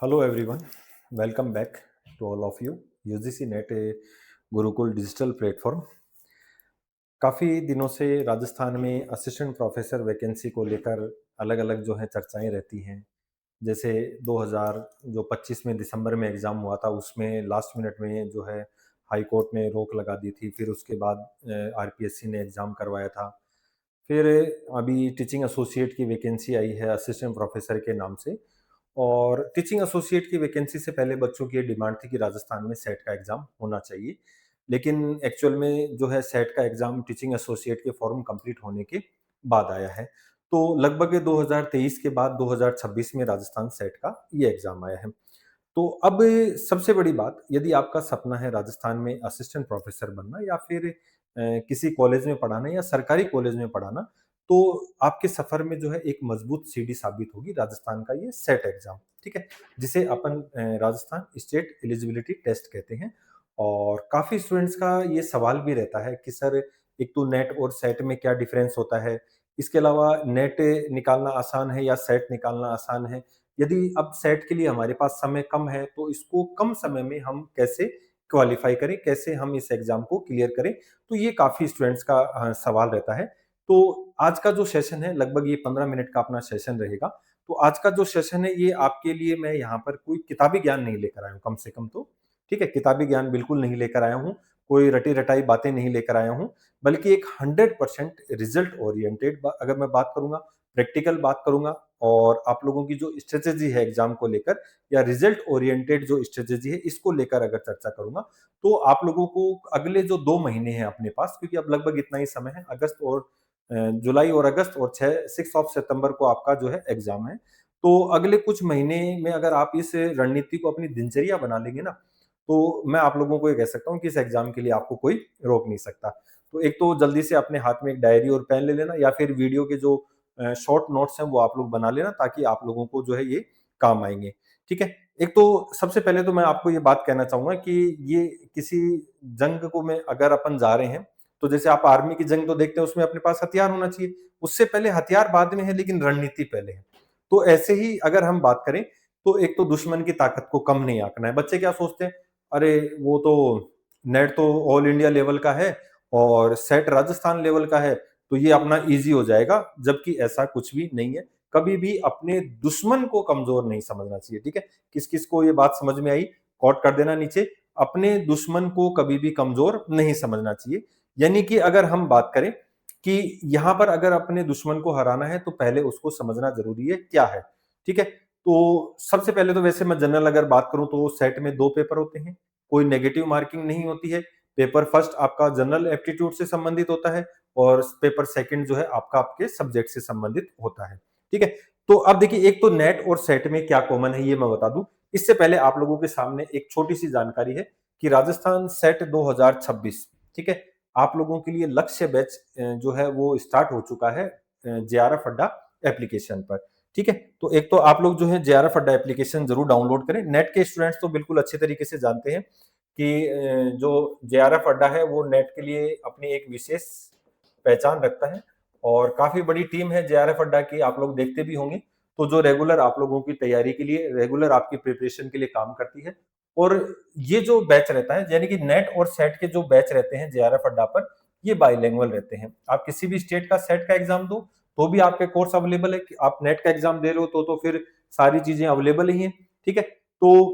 Hello everyone, welcome back to all of you. UGC net Gurukul digital platform काफ़ी दिनों से राजस्थान में असिस्टेंट प्रोफेसर वैकेंसी को लेकर अलग अलग जो है चर्चाएं रहती हैं। जैसे 2000 जो 25 में दिसंबर में एग्ज़ाम हुआ था उसमें लास्ट मिनट में जो है हाई कोर्ट ने रोक लगा दी थी। फिर उसके बाद आरपीएससी ने एग्ज़ाम करवाया था। फिर अभी टीचिंग एसोसिएट की वैकेंसी आई है असिस्टेंट प्रोफेसर के नाम से। और टीचिंग एसोसिएट की वैकेंसी से पहले बच्चों की ये डिमांड थी कि राजस्थान में सेट का एग्ज़ाम होना चाहिए। लेकिन एक्चुअल में जो है सेट का एग्ज़ाम टीचिंग एसोसिएट के फॉर्म कंप्लीट होने के बाद आया है। तो लगभग 2023 के बाद 2026 में राजस्थान सेट का ये एग्ज़ाम आया है। तो अब सबसे बड़ी बात, यदि आपका सपना है राजस्थान में असिस्टेंट प्रोफेसर बनना या फिर किसी कॉलेज में पढ़ाना या सरकारी कॉलेज में पढ़ाना, तो आपके सफ़र में जो है एक मजबूत सीढ़ी साबित होगी राजस्थान का ये सेट एग्ज़ाम, ठीक है? जिसे अपन राजस्थान स्टेट एलिजिबिलिटी टेस्ट कहते हैं। और काफ़ी स्टूडेंट्स का ये सवाल भी रहता है कि सर, एक तो नेट और सेट में क्या डिफ़रेंस होता है? इसके अलावा नेट निकालना आसान है या सेट निकालना आसान है? यदि अब सेट के लिए हमारे पास समय कम है, तो इसको कम समय में हम कैसे क्वालीफाई करें, कैसे हम इस एग्ज़ाम को क्लियर करें? तो ये काफ़ी स्टूडेंट्स का सवाल रहता है। तो आज का जो सेशन है लगभग ये 15 मिनट का अपना सेशन रहेगा। तो आज का जो सेशन है ये आपके लिए मैं यहाँ पर कोई किताबी ज्ञान नहीं लेकर आया हूँ कम से कम तो, ठीक है? किताबी ज्ञान बिल्कुल नहीं लेकर आया हूँ, कोई रटी-रटाई बातें नहीं लेकर आया हूँ, बल्कि एक 100% रिज़ल्ट ओरिएंटेड ब अगर मैं बात करूँगा, प्रैक्टिकल बात करूँगा और आप लोगों की जो स्ट्रैटेजी है एग्ज़ाम को लेकर या रिज़ल्ट ओरिएंटेड जो स्ट्रैटेजी है इसको लेकर अगर चर्चा करूँगा, तो आप लोगों को अगले जो 2 महीने हैं अपने पास, क्योंकि अब लगभग इतना ही समय है, अगस्त और जुलाई और अगस्त और 6 ऑफ सितंबर को आपका जो है एग्ज़ाम है। तो अगले कुछ महीने में अगर आप इस रणनीति को अपनी दिनचर्या बना लेंगे ना, तो मैं आप लोगों को ये कह सकता हूँ कि इस एग्ज़ाम के लिए आपको कोई रोक नहीं सकता। तो एक तो जल्दी से अपने हाथ में एक डायरी और पेन ले लेना या फिर वीडियो के जो शॉर्ट नोट्स हैं वो आप लोग बना लेना, ताकि आप लोगों को जो है ये काम आएँगे, ठीक है? एक तो सबसे पहले तो मैं आपको ये बात कहना चाहूँगा कि ये किसी जंग को में अगर अपन जा रहे हैं, तो जैसे आप आर्मी की जंग तो देखते हैं उसमें अपने पास हथियार होना चाहिए। उससे पहले हथियार बाद में है लेकिन रणनीति पहले है। तो ऐसे ही अगर हम बात करें, तो एक तो दुश्मन की ताकत को कम नहीं आंकना है। बच्चे क्या सोचते हैं, अरे वो तो नेट तो ऑल इंडिया लेवल का है और सेट राजस्थान लेवल का है, तो ये अपना ईज़ी हो जाएगा, जबकि ऐसा कुछ भी नहीं है। कभी भी अपने दुश्मन को कमज़ोर नहीं समझना चाहिए, ठीक है? किस-किस को ये बात समझ में आई, कॉट कर देना नीचे। अपने दुश्मन को कभी भी कमज़ोर नहीं समझना चाहिए। यानी कि अगर हम बात करें कि यहाँ पर अगर अपने दुश्मन को हराना है, तो पहले उसको समझना ज़रूरी है, क्या है, ठीक है? तो सबसे पहले तो वैसे मैं जनरल अगर बात करूँ तो सेट में 2 पेपर होते हैं, कोई नेगेटिव मार्किंग नहीं होती है। पेपर फर्स्ट आपका जनरल एप्टीट्यूड से संबंधित होता है और पेपर सेकंड जो है आपका आपके सब्जेक्ट से संबंधित होता है, ठीक है? तो अब देखिए, एक तो नेट और सेट में क्या कॉमन है ये मैं बता दूँ। इससे पहले आप लोगों के सामने एक छोटी-सी जानकारी है कि राजस्थान सेट 2026, ठीक है? आप लोगों के लिए लक्ष्य बैच जो है वो स्टार्ट हो चुका है जेआरएफ अड्डा एप्लीकेशन पर, ठीक है? तो एक तो आप लोग जो है जेआरएफ अड्डा एप्लीकेशन ज़रूर डाउनलोड करें। नेट के स्टूडेंट्स तो बिल्कुल अच्छे तरीके से जानते हैं कि जो जेआरएफ अड्डा है वो नेट के लिए अपनी एक विशेष पहचान रखता है और काफ़ी बड़ी टीम है जेआरएफ अड्डा की, आप लोग देखते भी होंगे। तो जो रेगुलर आप लोगों की तैयारी के लिए, रेगुलर आपकी प्रिपरेशन के लिए काम करती है। और ये जो बैच रहता है, यानी कि नेट और सेट के जो बैच रहते हैं जेआरएफ अड्डा पर, ये बाइलिंगुअल रहते हैं। आप किसी भी स्टेट का सेट का एग्ज़ाम दो, तो भी आपके कोर्स अवेलेबल है। कि आप नेट का एग्ज़ाम दे रहे हो तो फिर सारी चीज़ें अवेलेबल ही हैं, ठीक है? तो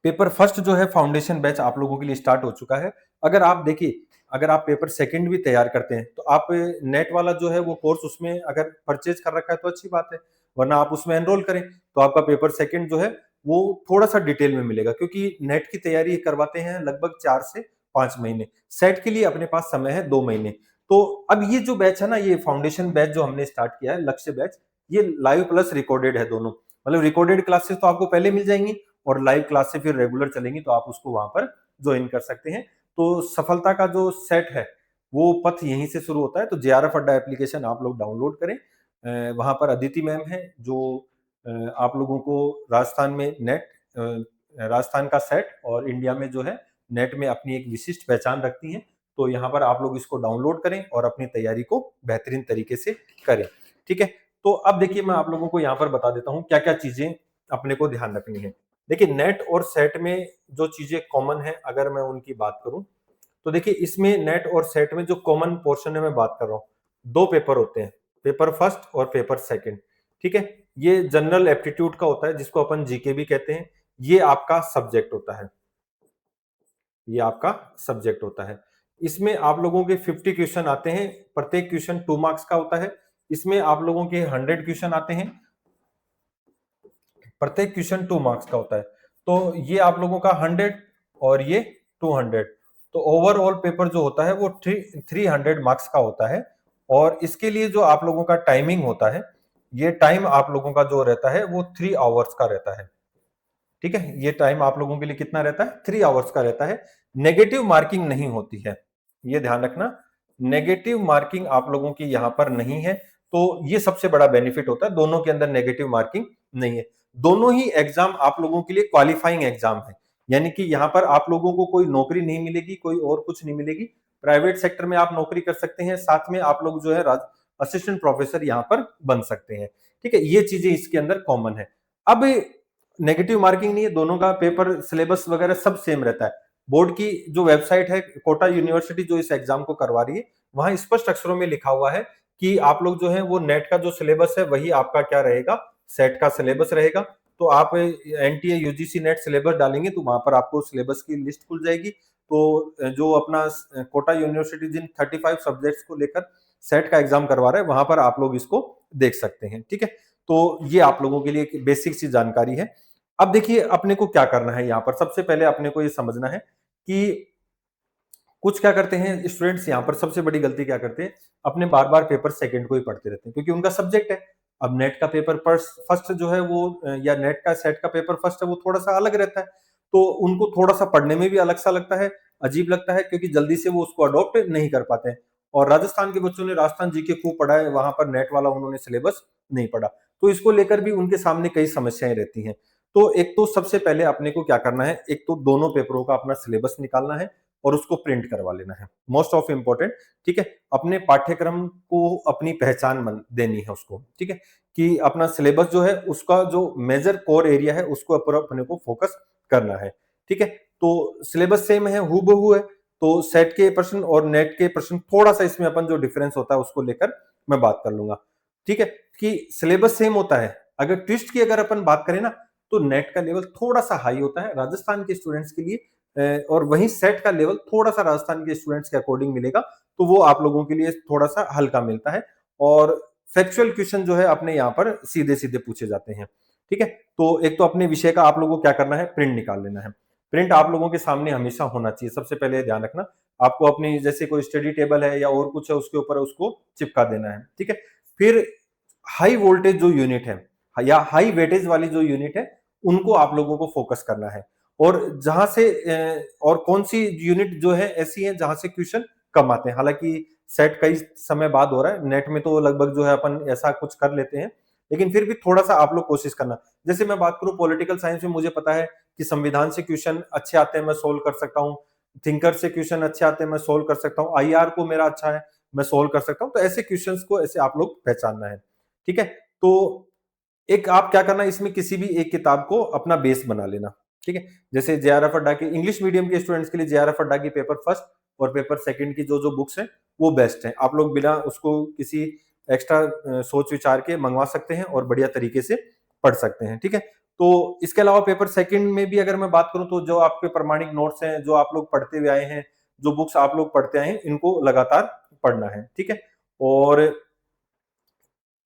पेपर फर्स्ट जो है फाउंडेशन बैच आप लोगों के लिए स्टार्ट हो चुका है। अगर आप देखिए, अगर आप पेपर सेकंड भी तैयार करते हैं, तो आप नेट वाला जो है वो कोर्स उसमें अगर परचेज़ कर रखा है तो अच्छी बात है, वरना आप उसमें एनरोल करें, तो आपका पेपर सेकंड जो है वो थोड़ा-सा डिटेल में मिलेगा, क्योंकि नेट की तैयारी करवाते हैं लगभग 4 से 5 महीने, सेट के लिए अपने पास समय है 2 महीने। तो अब ये जो बैच है ना, ये फाउंडेशन बैच जो हमने स्टार्ट किया है, लक्ष्य बैच, ये लाइव प्लस रिकॉर्डेड है दोनों। मतलब रिकॉर्डेड क्लासेस तो आपको पहले मिल जाएँगी और लाइव क्लास से फिर रेगुलर चलेंगी, तो आप उसको वहाँ पर जॉइन कर सकते हैं। तो सफलता का जो सेट है, वो पथ यहीं से शुरू होता है। तो जेआरएफ अड्डा एप्लीकेशन आप लोग डाउनलोड करें। वहाँ पर अदिति मैम हैं जो आप लोगों को राजस्थान में नेट राजस्थान का सेट और इंडिया में जो है नेट में अपनी एक विशिष्ट पहचान रखती हैं। तो यहाँ पर आप लोग इसको डाउनलोड करें और अपनी तैयारी को बेहतरीन तरीके से करें, ठीक है? तो अब देखिए, मैं आप लोगों को यहाँ पर बता देता हूँ क्या-क्या चीज़ें अपने को ध्यान रखनी है। देखिए नेट और सेट में जो चीजें कॉमन है अगर मैं उनकी बात करूं, तो देखिए इसमें नेट और सेट में जो कॉमन पोर्शन है मैं बात कर रहा हूं, दो पेपर होते हैं, पेपर फर्स्ट और पेपर सेकंड। ठीक है, ये जनरल एप्टीट्यूड का होता है जिसको अपन जीके भी कहते हैं। ये आपका सब्जेक्ट होता है, ये आपका सब्जेक्ट होता है। इसमें आप लोगों के 50 क्वेश्चन आते हैं, प्रत्येक क्वेश्चन 2 मार्क्स का होता है। इसमें आप लोगों के 100 क्वेश्चन आते हैं, प्रत्येक क्वेश्चन 2 मार्क्स का होता है। तो ये आप लोगों का 100 और ये 200, तो ओवरऑल पेपर जो होता है वो 300 मार्क्स का होता है। और इसके लिए जो आप लोगों का टाइमिंग होता है, ये टाइम आप लोगों का जो रहता है वो 3 आवर्स का रहता है। ठीक है, ये टाइम आप लोगों के लिए कितना रहता है, 3 आवर्स का रहता है। नेगेटिव मार्किंग नहीं होती है, ये ध्यान रखना, नेगेटिव मार्किंग आप लोगों की यहां पर नहीं है। तो ये सबसे बड़ा बेनिफिट होता है, दोनों के अंदर नेगेटिव मार्किंग नहीं है। दोनों ही एग्जाम आप लोगों के लिए क्वालिफाइंग एग्जाम है, यानी कि यहां पर आप लोगों को कोई नौकरी नहीं मिलेगी, कोई और कुछ नहीं मिलेगी। प्राइवेट सेक्टर में आप नौकरी कर सकते हैं, साथ में आप लोग जो है असिस्टेंट प्रोफेसर यहां पर बन सकते हैं। ठीक है, ये चीजें इसके अंदर कॉमन है। अब नेगेटिव मार्किंग नहीं है, दोनों का पेपर सिलेबस वगैरह सब सेम रहता है। बोर्ड की जो वेबसाइट है, कोटा यूनिवर्सिटी जो इस एग्जाम को करवा रही है, वहां स्पष्ट अक्षरों में लिखा हुआ है कि आप लोग जो है वो नेट का जो सिलेबस है वही आपका क्या रहेगा, सेट का सिलेबस रहेगा। तो आप एनटीए यूजीसी नेट सिलेबस डालेंगे तो वहां पर आपको सिलेबस की लिस्ट खुल जाएगी। तो जो अपना कोटा यूनिवर्सिटी जिन 35 सब्जेक्ट्स को लेकर सेट का एग्जाम करवा रहा है, वहां पर आप लोग इसको देख सकते हैं। ठीक है, तो ये आप लोगों के लिए एक बेसिक सी जानकारी है। अब देखिए अपने को क्या करना है, यहाँ पर सबसे पहले अपने को ये समझना है कि कुछ क्या करते हैं स्टूडेंट्स, यहाँ पर सबसे बड़ी गलती क्या करते हैं, अपने बार बार पेपर सेकंड को ही पढ़ते रहते हैं क्योंकि उनका सब्जेक्ट है। अब नेट का पेपर फर्स्ट जो है वो या नेट का सेट का पेपर फर्स्ट है वो थोड़ा सा अलग रहता है, तो उनको थोड़ा सा पढ़ने में भी अलग सा लगता है, अजीब लगता है, क्योंकि जल्दी से वो उसको अडॉप्ट नहीं कर पाते हैं। और राजस्थान के बच्चों ने राजस्थान जीके खूब पढ़ा है, वहां पर नेट वाला उन्होंने सिलेबस नहीं पढ़ा, तो इसको लेकर भी उनके सामने कई समस्याएं रहती हैं। तो एक तो सबसे पहले अपने को क्या करना है, एक तो दोनों पेपरों का अपना सिलेबस निकालना है और उसको प्रिंट करवा लेना है, मोस्ट ऑफ इम्पोर्टेंट। ठीक है, अपने पाठ्यक्रम को अपनी पहचान देनी है उसको। ठीक है, कि अपना सिलेबस जो है उसका जो मेजर कोर एरिया है उसको अपने को फोकस करना है। ठीक है, तो सिलेबस सेम है, हूबहू है, तो सेट के प्रश्न और नेट के प्रश्न थोड़ा सा इसमें अपन जो डिफरेंस होता है उसको लेकर मैं बात कर लूंगा। ठीक है, कि सिलेबस सेम होता है, अगर ट्विस्ट की अगर अपन बात करें ना, तो नेट का लेवल थोड़ा सा हाई होता है राजस्थान के स्टूडेंट्स के लिए, और वहीं सेट का लेवल थोड़ा सा राजस्थान के स्टूडेंट्स के अकॉर्डिंग मिलेगा, तो वो आप लोगों के लिए थोड़ा सा हल्का मिलता है। और फैक्चुअल क्वेश्चन जो है अपने यहाँ पर सीधे सीधे पूछे जाते हैं। ठीक है, तो एक तो अपने विषय का आप लोगों को क्या करना है, प्रिंट निकाल लेना है। प्रिंट आप लोगों के सामने हमेशा होना चाहिए, सबसे पहले ध्यान रखना। आपको अपनी जैसे कोई स्टडी टेबल है या और कुछ है उसके ऊपर उसको चिपका देना है। ठीक है, फिर हाई वोल्टेज जो यूनिट है या हाई वेटेज वाली जो यूनिट है उनको आप लोगों को फोकस करना है। और जहां से और कौन सी यूनिट जो है ऐसी है जहां से क्वेश्चन कम आते हैं, हालांकि सेट कई समय बाद हो रहा है, नेट में तो लगभग जो है अपन ऐसा कुछ कर लेते हैं, लेकिन फिर भी थोड़ा सा आप लोग कोशिश करना। जैसे मैं बात करूं पॉलिटिकल साइंस में, मुझे पता है कि संविधान से क्वेश्चन अच्छे आते हैं, मैं सोल्व कर सकता हूँ। थिंकर से क्वेश्चन अच्छे आते हैं, मैं सोल्व कर सकता हूँ। आईआर को मेरा अच्छा है, मैं सोल्व कर सकता हूँ। तो ऐसे क्वेश्चंस को ऐसे आप लोग पहचानना है। ठीक है, तो एक आप क्या करना, इसमें किसी भी एक किताब को अपना बेस बना लेना। ठीक है, जैसे जेआरएफ अड्डा के इंग्लिश मीडियम के स्टूडेंट्स के लिए जेआरएफ अड्डा की पेपर फर्स्ट और पेपर सेकंड की जो जो बुक्स हैं वो बेस्ट है, आप लोग बिना उसको किसी एक्स्ट्रा सोच विचार के मंगवा सकते हैं और बढ़िया तरीके से पढ़ सकते हैं। ठीक है, तो इसके अलावा पेपर सेकंड में भी अगर मैं बात करूं तो जो आपके प्रमाणिक नोट्स हैं, जो आप लोग पढ़ते हुए आए हैं, जो बुक्स आप लोग पढ़ते आए हैं, इनको लगातार पढ़ना है। ठीक है, और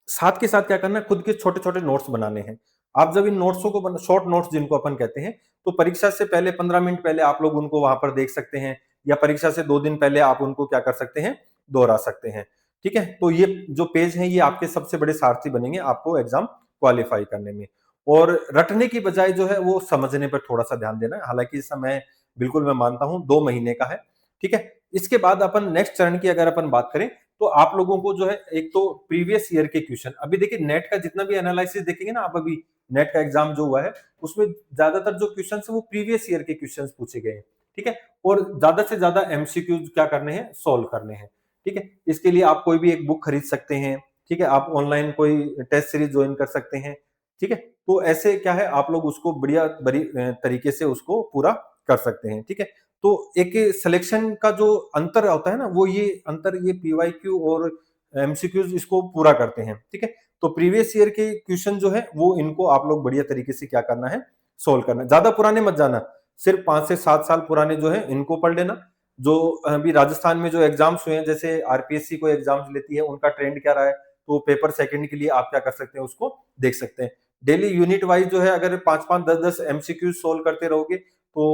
साथ के साथ क्या करना है, खुद के छोटे छोटे नोट्स बनाने हैं। आप जब इन नोट्सों को शॉर्ट नोट्स जिनको अपन कहते हैं, तो परीक्षा से पहले 15 मिनट पहले आप लोग उनको वहां पर देख सकते हैं, या परीक्षा से 2 दिन पहले आप उनको क्या कर सकते हैं, दोहरा सकते हैं। ठीक है, तो ये जो पेज हैं ये आपके सबसे बड़े सारथी बनेंगे आपको एग्जाम क्वालिफाई करने में। और रटने की बजाय जो है वो समझने पर थोड़ा सा ध्यान देना है, हालांकि इस समय बिल्कुल मैं मानता हूं 2 महीने का है। ठीक है, इसके बाद अपन नेक्स्ट चरण की अगर अपन बात करें, तो आप लोगों को जो है एक तो प्रीवियस ईयर के क्वेश्चन, अभी देखिए नेट का जितना भी एनालिसिस देखेंगे ना आप, अभी नेट का एग्जाम जो हुआ है उसमें ज्यादातर जो क्वेश्चन है वो प्रीवियस ईयर के क्वेश्चन पूछे गए हैं। ठीक है, और ज्यादा से ज्यादा एमसीक्यू क्या करने हैं, सोल्व करने हैं। ठीक है, इसके लिए आप कोई भी एक बुक खरीद सकते हैं। ठीक है, आप ऑनलाइन कोई टेस्ट सीरीज ज्वाइन कर सकते हैं। ठीक है, तो ऐसे क्या है आप लोग उसको बढ़िया तरीके से उसको पूरा कर सकते हैं, ठीक है। तो एक सिलेक्शन का जो अंतर होता है ना, वो ये अंतर ये पीवाईक्यू और एमसीक्यूज इसको पूरा करते हैं, ठीक है। तो प्रीवियस ईयर के क्वेश्चन जो है वो इनको आप लोग बढ़िया तरीके से क्या करना है, सोल्व करना है। ज्यादा पुराने मत जाना, सिर्फ 5 से 7 साल पुराने जो है इनको पढ़ लेना। जो अभी राजस्थान में जो एग्जाम्स हुए हैं, जैसे आरपीएससी को एग्जाम्स लेती है, उनका ट्रेंड क्या रहा है, तो पेपर सेकंड के लिए आप क्या कर सकते हैं, उसको देख सकते हैं। डेली यूनिट वाइज जो है अगर 5-5 10-10 एमसीक्यू सोल्व करते रहोगे तो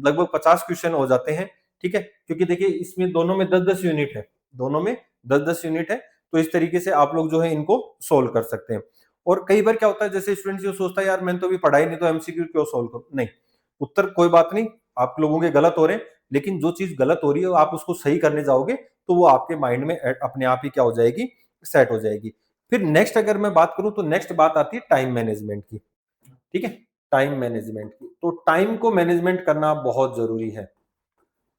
लगभग 50 क्वेश्चन हो जाते हैं, ठीक है। क्योंकि देखिए इसमें दोनों में 10-10 यूनिट है, दोनों में 10-10 यूनिट है, तो इस तरीके से आप लोग जो है इनको सोल्व कर सकते हैं। और कई बार क्या होता है, जैसे स्टूडेंट जो सोचता है यार मैंने तो अभी पढ़ाई नहीं, तो एमसीक्यू क्यों सोल्व करूं, नहीं, उत्तर कोई बात नहीं, आप लोगों के गलत हो रहे हैं, लेकिन जो चीज गलत हो रही है आप उसको सही करने जाओगे तो वो आपके माइंड में अपने आप ही क्या हो जाएगी, सेट हो जाएगी। फिर नेक्स्ट अगर मैं बात करूं तो नेक्स्ट बात आती है टाइम मैनेजमेंट की, ठीक है। टाइम मैनेजमेंट की, तो टाइम को मैनेजमेंट करना बहुत जरूरी है,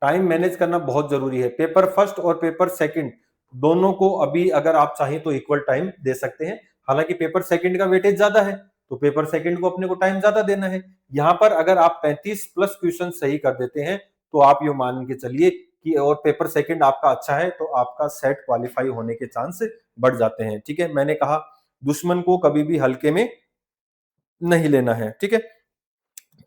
टाइम मैनेज करना बहुत जरूरी है। पेपर फर्स्ट और पेपर सेकंड दोनों को अभी अगर आप चाहें तो इक्वल टाइम दे सकते हैं। हालांकि पेपर सेकंड का वेटेज ज्यादा है, तो पेपर सेकंड को अपने को टाइम ज्यादा देना है। यहाँ पर अगर आप 35 प्लस क्वेश्चन सही कर देते हैं तो आप ये मान के चलिए कि, और पेपर सेकंड आपका अच्छा है, तो आपका सेट क्वालिफाई होने के चांस बढ़ जाते हैं, ठीक है। मैंने कहा दुश्मन को कभी भी हल्के में नहीं लेना है, ठीक है।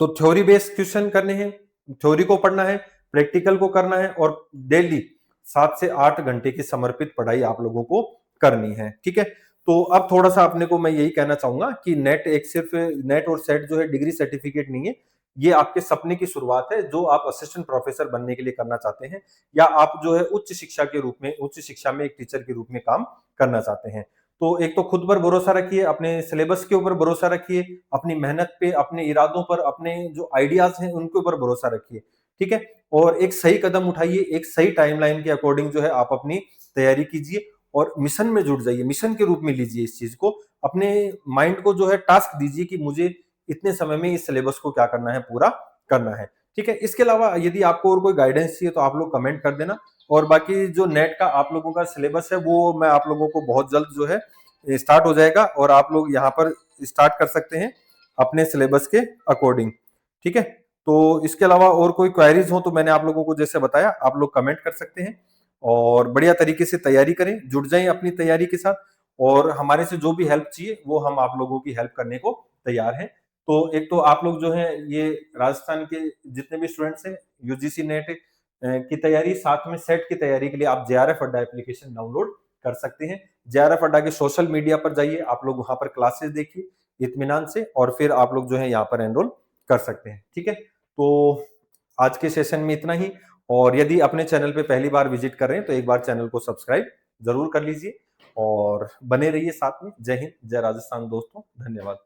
तो थ्योरी बेस्ड क्वेश्चन करने हैं, थ्योरी को पढ़ना है, प्रैक्टिकल को करना है, और डेली 7 से 8 घंटे की समर्पित पढ़ाई आप लोगों को करनी है, ठीक है। तो अब थोड़ा सा अपने को मैं यही कहना चाहूंगा कि नेट एक सिर्फ नेट और सेट जो है डिग्री सर्टिफिकेट नहीं है, ये आपके सपने की शुरुआत है जो आप असिस्टेंट प्रोफेसर बनने के लिए करना चाहते हैं, या आप जो है उच्च शिक्षा के रूप में, उच्च शिक्षा में एक टीचर के रूप में काम करना चाहते हैं। तो एक तो खुद पर भरोसा रखिए, अपने सिलेबस के ऊपर भरोसा रखिए, अपनी मेहनत पे, अपने इरादों पर, अपने जो आइडियाज हैं उनके ऊपर भरोसा रखिए, ठीक है। और एक सही कदम उठाइए, एक सही टाइमलाइन के अकॉर्डिंग जो है आप अपनी तैयारी कीजिए और मिशन में जुट जाइए, मिशन के रूप में लीजिए इस चीज को, अपने माइंड को जो है टास्क दीजिए कि मुझे इतने समय में इस सिलेबस को क्या करना है, पूरा करना है, ठीक है। इसके अलावा यदि आपको और कोई गाइडेंस चाहिए तो आप लोग कमेंट कर देना। और बाकी जो नेट का आप लोगों का सिलेबस है वो मैं आप लोगों को बहुत जल्द जो है स्टार्ट हो जाएगा, और आप लोग यहाँ पर स्टार्ट कर सकते हैं अपने सिलेबस के अकॉर्डिंग, ठीक है। तो इसके अलावा और कोई क्वेरीज हो तो मैंने आप लोगों को जैसे बताया, आप लोग कमेंट कर सकते हैं, और बढ़िया तरीके से तैयारी करें, जुट जाएं अपनी तैयारी के साथ, और हमारे से जो भी हेल्प चाहिए वो हम आप लोगों की हेल्प करने को तैयार हैं। तो एक तो आप लोग जो है ये राजस्थान के जितने भी स्टूडेंट्स हैं, यूजीसी नेट की तैयारी, साथ में सेट की तैयारी के लिए आप जेआरएफ अड्डा एप्लीकेशन डाउनलोड कर सकते हैं। जेआरएफ अड्डा के सोशल मीडिया पर जाइए, आप लोग वहां पर क्लासेस देखिए इत्मीनान से, और फिर आप लोग जो है यहाँ पर एनरोल कर सकते हैं, ठीक है। तो आज के सेशन में इतना ही, और यदि अपने चैनल पे पहली बार विजिट कर रहे हैं तो एक बार चैनल को सब्सक्राइब जरूर कर लीजिए, और बने रहिए साथ में। जय हिंद, जय राजस्थान दोस्तों, धन्यवाद।